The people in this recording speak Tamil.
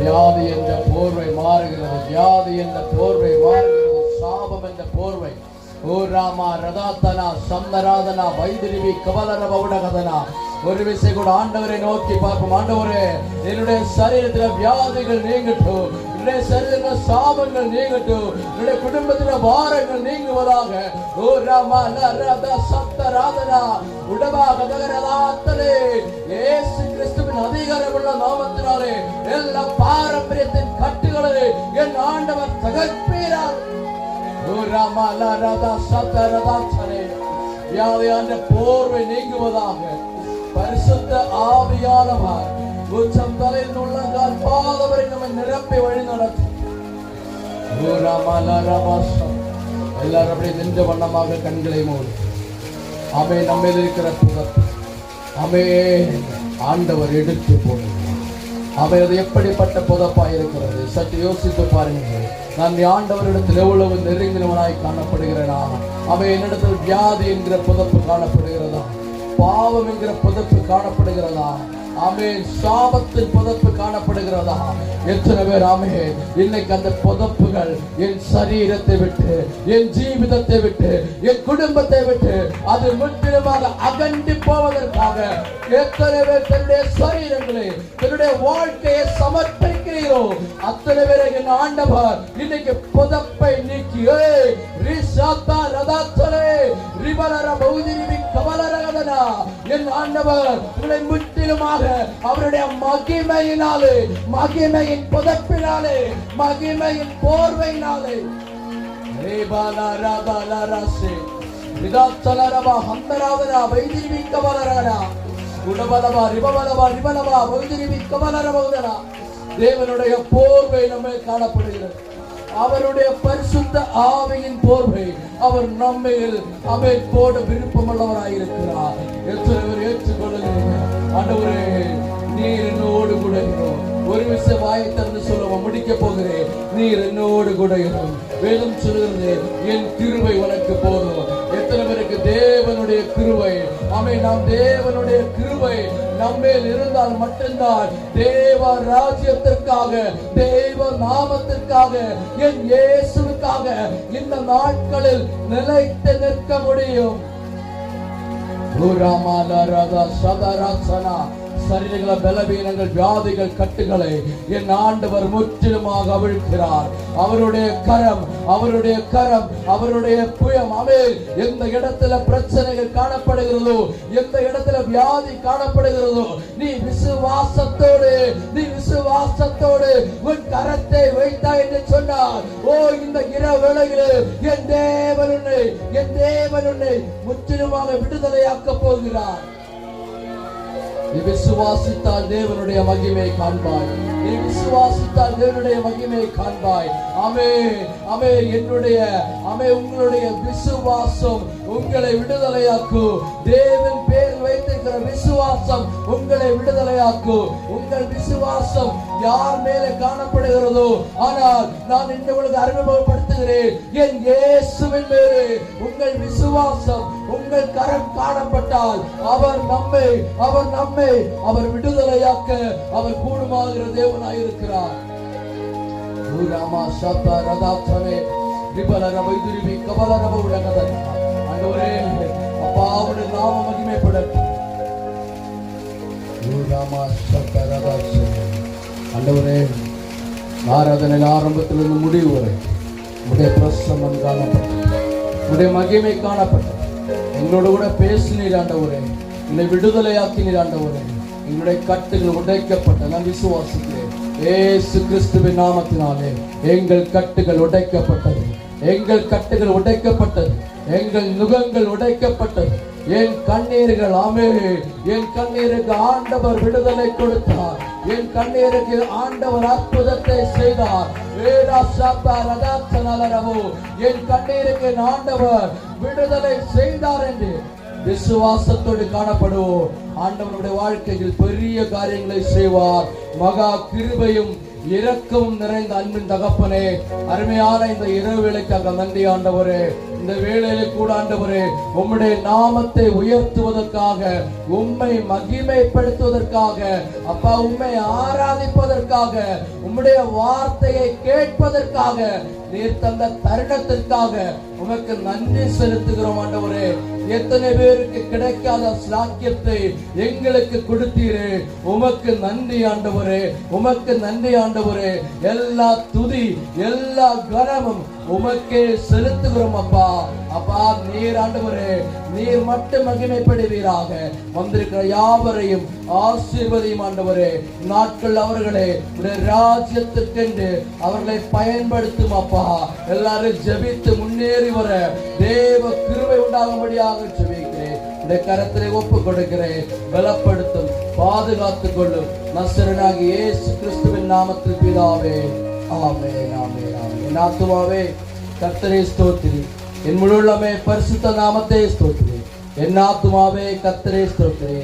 வியாதி என்ற போர்வை மாறுகிறது, வியாதி என்ற போர்வை மாறுகிறது, சாபம் என்ற போர்வை. ஓ ராமா ரதாத்தனா சந்தராதனா வைதிரிவி கவலர பவுடகதனா. ஒரு விசை கூட ஆண்டவரை நோக்கி பார்ப்போம். ஆண்டவரே, என்னுடைய சரீரத்தில் வியாதிகள் நீங்கட்டும், என்னுடைய சரீரத்தில் சாபங்கள் நீங்கட்டும், என்னுடைய குடும்பத்தில் வாரங்கள் நீங்குவதாக. ஓ ராமா ரத சந்தராதனா உடவாக தகரலாத்தலே இயேசு கிறிஸ்துவின் அதிகாரமுள்ள நாமத்தினாலே எல்லா பாரம்பரியத்தின் கட்டுகளை என் ஆண்டவர் தகர்ப்பீரார். வியாதியான போர்வை நீங்குவதாக. பரிசுத்த ஆவியானவர் உச்சம் தலையில் உள்ளங்கால் பாதவரை நம்மை நிரப்பி வழி நடத்தும். எல்லாரும் அப்படி நின்ற வண்ணமாக கண்களை மூடி அமே நம்ம இருக்கிற புகழ் அமே ஆண்டவர் எடுத்து போடுங்க. அவை அது எப்படிப்பட்ட புதப்பாய் இருக்கிறது சற்று யோசித்து பாருங்கள். நான் ஆண்டவரிடத்தில் எவ்வளவு நெருங்கினவனாய் காணப்படுகிறேனா? அவை என்னிடத்தில் வியாதி என்கிற புதப்பு காணப்படுகிறதா? பாவம் என்கிற புதப்பு காணப்படுகிறதா? ஆமென். சாபத்தின் புதப்பு காணப்படுகிறதா? எத்தனை பேர் ஆமென் இன்னைக்கு அந்த புதப்புகள் என் சரீரத்தை விட்டு, என் ஜீவிதத்தை விட்டு, என் குடும்பத்தை விட்டு அது முற்றிலுமாக அகன்று போவதற்காக எத்தனை பேர் தன்னுடைய சரீரங்களை, தன்னுடைய வாழ்க்கையை சமர்ப்பிக்கிறீரோ அத்தனை பேரை என் ஆண்டவர் இன்னைக்கு புதப்பை நீக்கி என் ஆண்டவர் உங்களை முற்றிலுமாக அவருடைய மகிமையினாலே, மகிமையின் புதப்பினாலே, மகிமையின் போர்வையினாலே தேவனுடைய போர்வை நம்மை காணப்படுகிறது. அவருடைய பரிசுத்த ஆவியின் போர்வை அவர் நம்மையில் அவை போட விருப்பமுள்ளவராயிருக்கிறார். எத்தனை பேர் ஏற்றுக்கொள்ளுகிறீர்கள்? ஆண்டவரே, நீர் என்னோடு கூட இருக்கிறோம். ஒரு விஷயம் வாயை திறந்து சொல்லுவோம், முடிக்க போகிறேன். நீர் என்னோடு கூட இருக்கிறோம். வேதம் சொல்லுகிறது, என் கிருபை உனக்கு போதும். எத்தனை பேருக்கு தேவனுடைய கிருபை? ஆமென். நாம் தேவனுடைய கிருபை நம்மேல் இருந்தால் மட்டும்தான் தேவ ராஜ்யத்திற்காக, தேவ நாமத்திற்காக, என் இயேசுவுக்காக இந்த நாட்களில் நிலைத்து நிற்க முடியும். சரீரங்கள பலவீனங்கள், வியாதிகள், கட்டுகளை என் ஆண்டவர் முற்றிலுமாக அவிழ்க்கிறார். அவருடைய கரம், அவருடைய கரம், அவருடைய புயம். ஆமென். எந்த இடத்துல பிரச்சனைகள் காணப்படுகிறதோ, எந்த இடத்துல வியாதி காணப்படுகிறதோ, நீ விசுவாசத்தோடு, நீ விசுவாசத்தோடு உன் கரத்தை வைத்தாய் என்று சொன்னார். ஓ, இந்த இரவு வேளையில் என் தேவன் உன்னை, என் தேவன் உன்னை முற்றிலுமாக விடுதலையாக்க போகிறார். நீ விசுவாசித்தால் தேவனுடைய மகிமை காண்பாய். நீ விசுவாசித்தால் தேவனுடைய மகிமை காண்பாய். ஆமென், ஆமென். என்னுடைய ஆமென், உங்களுடைய விசுவாசம் உங்களை விடுதலையாக்கும். தேவன் பேர் வைத்திருக்கிற விசுவாசம் உங்களை விடுதலையாக்கும். உங்கள் விசுவாசம் யார் மேலே காணப்படுகிறதோ, ஆனால் நான் இன்று உங்களுக்கு அறிமுகப்படுத்துகிறேன், என் இயேசுவின் மேலே உங்கள் விசுவாசம், உங்கள் கரம் காணப்பட்டால் அவர் நம்மை, அவர் நம்மை, அவர் விடுதலையாக்க அவர் கூடுமாகிற தேவனாயிருக்கிறார். ஆண்டவரே, அப்பாவுடைய நாம மகிமைப்படட்டும். ஆண்டவரே, ஆராதனை ஆரம்பத்திலிருந்து முடிவு வரை உடைய பிரசன்னம் காணப்பட்டது, உடைய மகிமை காணப்பட்டது. எங்களோட கூட பேசினீர் ஆண்டவரே, என்னை விடுதலையாக்கினீர் ஆண்டவரே. எங்களுடைய கட்டுகள் உடைக்கப்பட்ட நான் விசுவாசிக்கிறேன். இயேசு கிறிஸ்துவின் நாமத்தினாலே எங்கள் கட்டுகள் உடைக்கப்பட்டது, எங்கள் கட்டுகள் உடைக்கப்பட்டது, எங்கள் நுகங்கள் உடைக்கப்பட்டது. என் கண்ணீர்கள், ஆமென், என் கண்ணீருக்கு ஆண்டவர் விடுதலை கொடுத்தார். என் கண்ணீருக்கு ஆண்டவர் அற்புதத்தை செய்தார். என் கண்ணீருக்கு ஆண்டவர் விடுதலை செய்தார் என்று விசுவாசத்தோடு காணப்படுவோம். ஆண்டவனுடைய வாழ்க்கையில் பெரிய காரியங்களை செய்வார். மகா கிருபையும் இரக்கமும் நிறைந்த அன்பின் தகப்பனே, அருமையான இந்த இரவு வேளைக்காக நன்றி ஆண்டவரே. இந்த வேளையில கூட ஆண்டவரே, உம்முடைய நாமத்தை உயர்த்துவதற்காக, உம்மை மகிமைப்படுத்துவதற்காக, அப்பா உம்மை ஆராதிப்பதற்காக, உம்முடைய வார்த்தையை கேட்பதற்காக, நீர் தந்த தருணத்திற்காக உமக்கு நன்றி செலுத்துகிறோம் ஆண்டவரே. எத்தனை பேருக்கு கிடைக்காத சாக்கியத்தை எங்களுக்கு கொடுத்தீரே, உமக்கு நன்றி ஆண்டவரே, உமக்கு நன்றி ஆண்டவரே. எல்லா துதி எல்லா கனமும் உமக்கே செலுத்துகிறோம் அப்பா. அப்பா நீர் ஆண்டவரே, நீர் மட்டும் மகிமைப்படுவீராக. வந்திருக்கிற யாவரையும் ஆசீர்வதியும் ஆண்டவரே. நாட்கள் அவர்களே ராஜ்யத்திற்கென்று அவர்களை பயன்படுத்தும் அப்பா. எல்லாரும் ஜெபித்து முன்னேறி வர தேவ கிருபை உண்டாகும்படியாக ஜெபிக்கிறேன். இந்த கரத்திலே ஒப்பு கொடுக்கிறேன். பலப்படுத்தும், பாதுகாத்துக் கொள்ளும் நசரனாகிய இயேசு கிறிஸ்துவின் நாமத்தில் பிதாவே, ஆமென், ஆமென், ஆமென். என் ஆத்துமாவே கர்த்தரை ஸ்தோத்திரி, என் முழு உள்ளமே பரிசுத்த நாமத்தை ஸ்தோத்திரி. என் ஆத்துமாவே கர்த்தரை ஸ்தோத்திரி.